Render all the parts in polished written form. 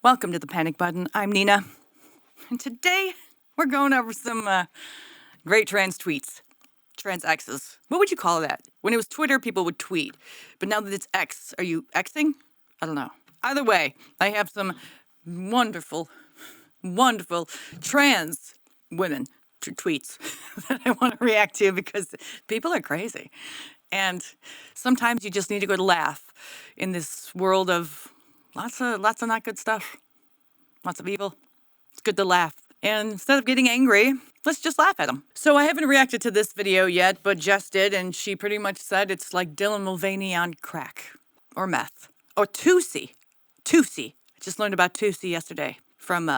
Welcome to the Panic Button. I'm Nina, and today we're going over some great trans tweets. Trans X's. What would you call that? When it was Twitter, people would tweet. But now that it's X, are you Xing? I don't know. Either way, I have some wonderful, wonderful trans women tweets that I want to react to because people are crazy. And sometimes you just need a good laugh in this world of lots of not good stuff. Lots of evil. It's good to laugh. And instead of getting angry, let's just laugh at them. So I haven't reacted to this video yet, but Jess did, and she pretty much said it's like Dylan Mulvaney on crack. Or meth. Or Tusi. I just learned about Tusi yesterday from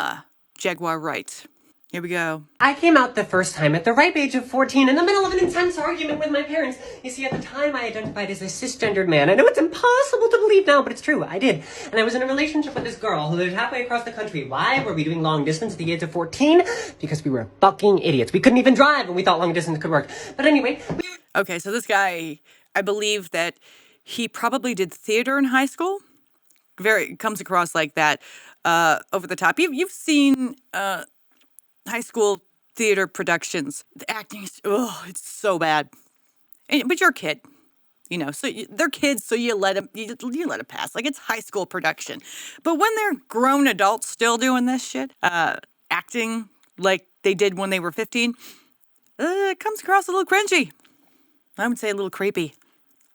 Jaguar Wright. Here we go. I came out the first time at the ripe age of 14 in the middle of an intense argument with my parents. You see, at the time I identified as a cisgendered man. I know it's impossible to believe now, but it's true. I did. And I was in a relationship with this girl who lived halfway across the country. Why were we doing long distance at the age of 14? Because we were fucking idiots. We couldn't even drive and we thought long distance could work. But anyway, Okay, so this guy, I believe that he probably did theater in high school. Comes across like that, over the top. You've seen high school theater productions. The acting is, it's so bad. But you're a kid, you know. So they're kids, so you let them pass. Like, it's high school production. But when they're grown adults still doing this shit, acting like they did when they were 15, it comes across a little cringy. I would say a little creepy.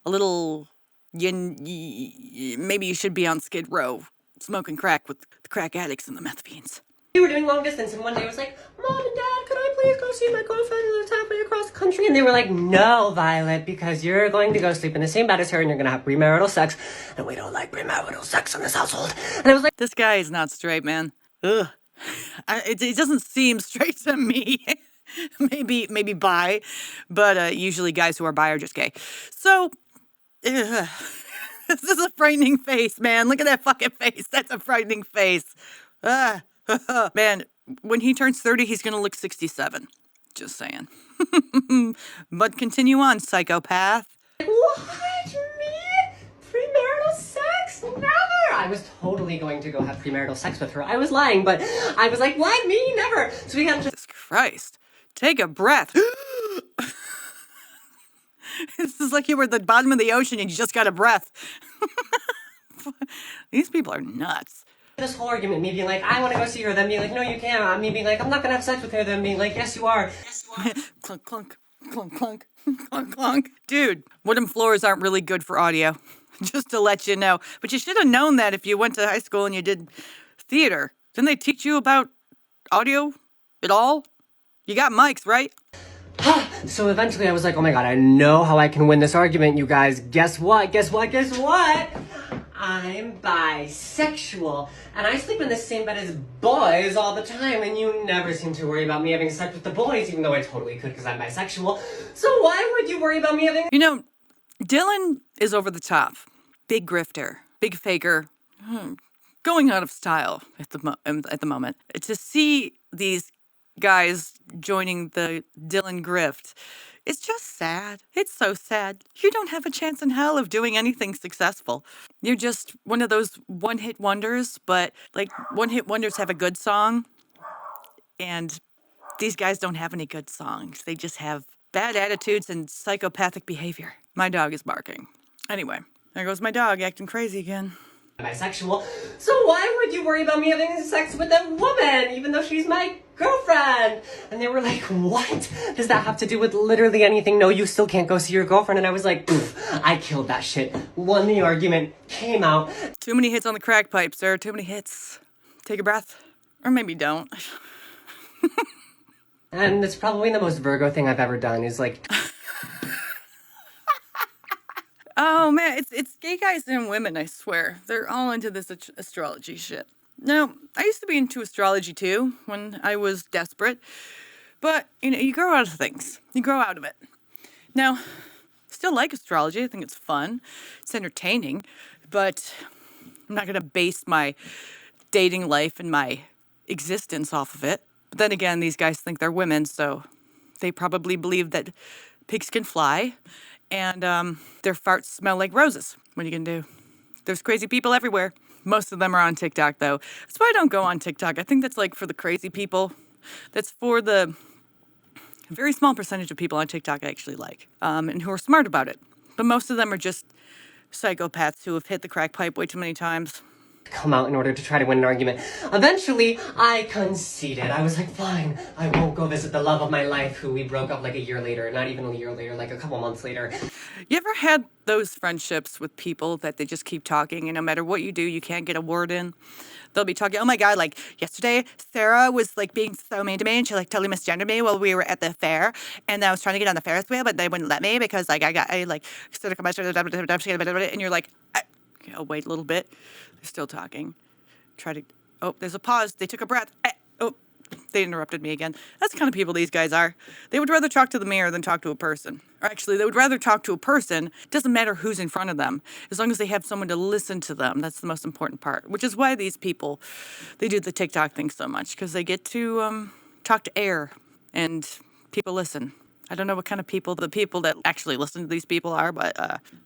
A little, maybe you should be on Skid Row smoking crack with the crack addicts and the meth fiends. we were doing long distance, and one day I was like, Mom and Dad, could I please go see my girlfriend who lives halfway across the country? And they were like, no, Violet, because you're going to go sleep in the same bed as her and you're going to have premarital sex, and we don't like premarital sex in this household. And I was like, This guy is not straight, man. Ugh. It doesn't seem straight to me. maybe bi, but usually guys who are bi are just gay. So, this is a frightening face, man. Look at that fucking face. That's a frightening face. Man, when he turns 30, he's going to look 67. Just saying. But continue on, psychopath. what? Me? Premarital sex? Never! I was totally going to go have premarital sex with her. I was lying, but I was like, what? Me? Never! So we got to... Jesus Christ. Take a breath. This is like you were at the bottom of the ocean and you just got a breath. These people are nuts. This whole argument, me being like, I want to go see her, then being like, no, you can't. Me being like, I'm not going to have sex with her, then being like, yes, you are. Yes, you are. Clunk, clunk, clunk, clunk, clunk, clunk. Dude, wooden floors aren't really good for audio. Just to let you know. But you should have known that if you went to high school and you did theater. Didn't they teach you about audio at all? You got mics, right? So eventually I was like, oh my god, I know how I can win this argument, you guys. Guess what? I'm bisexual, and I sleep in the same bed as boys all the time, and you never seem to worry about me having sex with the boys, even though I totally could because I'm bisexual. So why would you worry about me having... You know, Dylan is over the top. Big grifter, big faker, going out of style at the moment. To see these guys joining the Dylan grift, it's just sad. It's so sad. You don't have a chance in hell of doing anything successful. You're just one of those one-hit wonders, but like one-hit wonders have a good song, and these guys don't have any good songs. They just have bad attitudes and psychopathic behavior. My dog is barking. Anyway, there goes my dog acting crazy again. Bisexual, so why would you worry about me having sex with a woman, even though she's my girlfriend? And they were like, what? Does that have to do with literally anything? No, you still can't go see your girlfriend. And I was like, oof, I killed that shit, won the argument, came out. Too many hits on the crack pipe, sir. Too many hits. Take a breath. Or maybe don't. And it's probably the most Virgo thing I've ever done, is like... Oh man, it's gay guys and women, I swear. They're all into this astrology shit. Now, I used to be into astrology too, when I was desperate. But, you know, you grow out of things. You grow out of it. Now, still like astrology. I think it's fun. It's entertaining. But I'm not going to base my dating life and my existence off of it. But then again, these guys think they're women, so they probably believe that pigs can fly. And their farts smell like roses. What are you going to do? There's crazy people everywhere. Most of them are on TikTok, though. That's why I don't go on TikTok. I think that's like for the crazy people. That's for the very small percentage of people on TikTok I actually like, and who are smart about it. But most of them are just psychopaths who have hit the crack pipe way too many times. Come out in order to try to win an argument. Eventually, I conceded. I was like, fine, I won't go visit the love of my life, who we broke up like a year later. Not even a year later, like a couple months later. You ever had those friendships with people that they just keep talking, and no matter what you do, you can't get a word in? They'll be talking, oh my God, like yesterday, Sarah was like being so mean to me, and she like totally misgendered me while we were at the fair, and I was trying to get on the Ferris wheel, but they wouldn't let me because like I like stood up, and you're like, oh, wait a little bit. They're still talking. Oh, there's a pause. They took a breath. Oh, they interrupted me again. That's the kind of people these guys are. They would rather talk to the mirror than talk to a person. Or actually, they would rather talk to a person. It doesn't matter who's in front of them, as long as they have someone to listen to them. That's the most important part, which is why these people, they do the TikTok thing so much, because they get to talk to air, and people listen. I don't know what kind of people the people that actually listen to these people are, but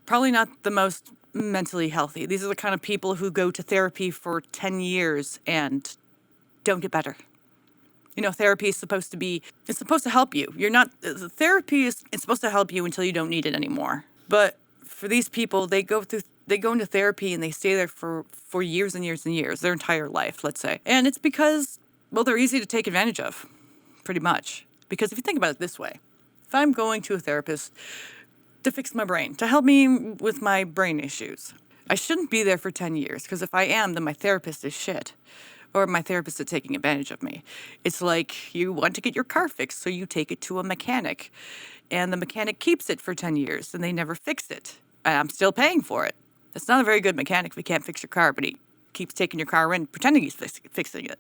probably not the most mentally healthy. These are the kind of people who go to therapy for 10 years and don't get better. You know, therapy is supposed to help you. It's supposed to help you until you don't need it anymore. But for these people, they go into therapy and they stay there for years and years and years, their entire life, let's say. And it's because, well, they're easy to take advantage of, pretty much. Because if you think about it this way, if I'm going to a therapist to fix my brain, to help me with my brain issues, I shouldn't be there for 10 years, because if I am, then my therapist is shit. Or my therapist is taking advantage of me. It's like you want to get your car fixed, so you take it to a mechanic. And the mechanic keeps it for 10 years, and they never fix it. And I'm still paying for it. That's not a very good mechanic if he can't fix your car, but he keeps taking your car in, pretending he's fixing it.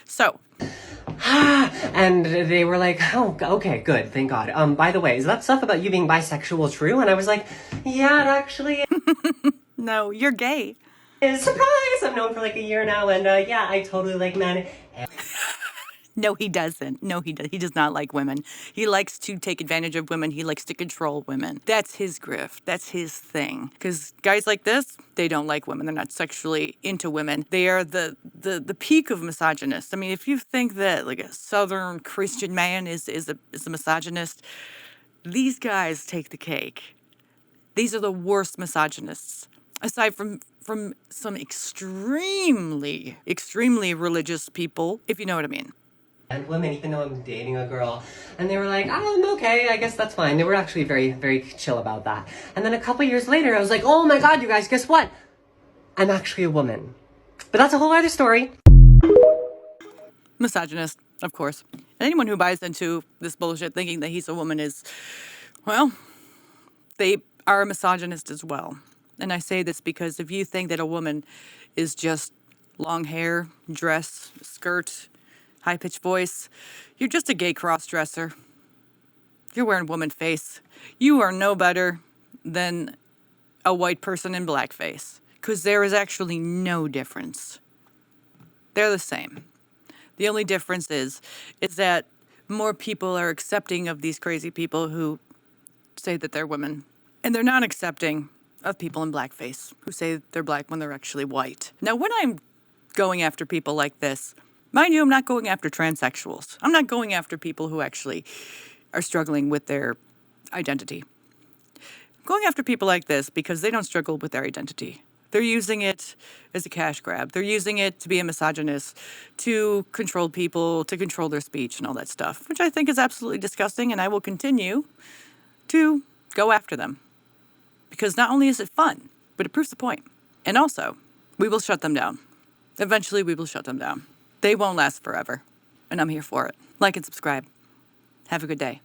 So. And they were like, oh, okay, good, thank God. By the way, is that stuff about you being bisexual true? And I was like, yeah, it actually No, you're gay. is. Surprise! I'm known for like a year now, and yeah, I totally like men. No, he doesn't. No, he does. He does not like women. He likes to take advantage of women. He likes to control women. That's his grift. That's his thing. Because guys like this, they don't like women. They're not sexually into women. They are the peak of misogynists. I mean, if you think that like a Southern Christian man is a misogynist, these guys take the cake. These are the worst misogynists. Aside from some extremely religious people, if you know what I mean. And women, even though I'm dating a girl. And they were like, oh, okay, I guess that's fine. They were actually very, very chill about that. And then a couple years later, I was like, oh my God, you guys, guess what? I'm actually a woman. But that's a whole other story. Misogynist, of course. And anyone who buys into this bullshit thinking that he's a woman is, well, they are a misogynist as well. And I say this because if you think that a woman is just long hair, dress, skirt, high-pitched voice, you're just a gay cross-dresser. You're wearing woman face. You are no better than a white person in blackface, because there is actually no difference. They're the same. The only difference is that more people are accepting of these crazy people who say that they're women, and they're not accepting of people in blackface who say they're black when they're actually white. Now, when I'm going after people like this, mind you, I'm not going after transsexuals. I'm not going after people who actually are struggling with their identity. I'm going after people like this because they don't struggle with their identity. They're using it as a cash grab. They're using it to be a misogynist, to control people, to control their speech and all that stuff, which I think is absolutely disgusting, and I will continue to go after them. Because not only is it fun, but it proves the point. And also, we will shut them down. Eventually, we will shut them down. They won't last forever. And I'm here for it. Like and subscribe. Have a good day.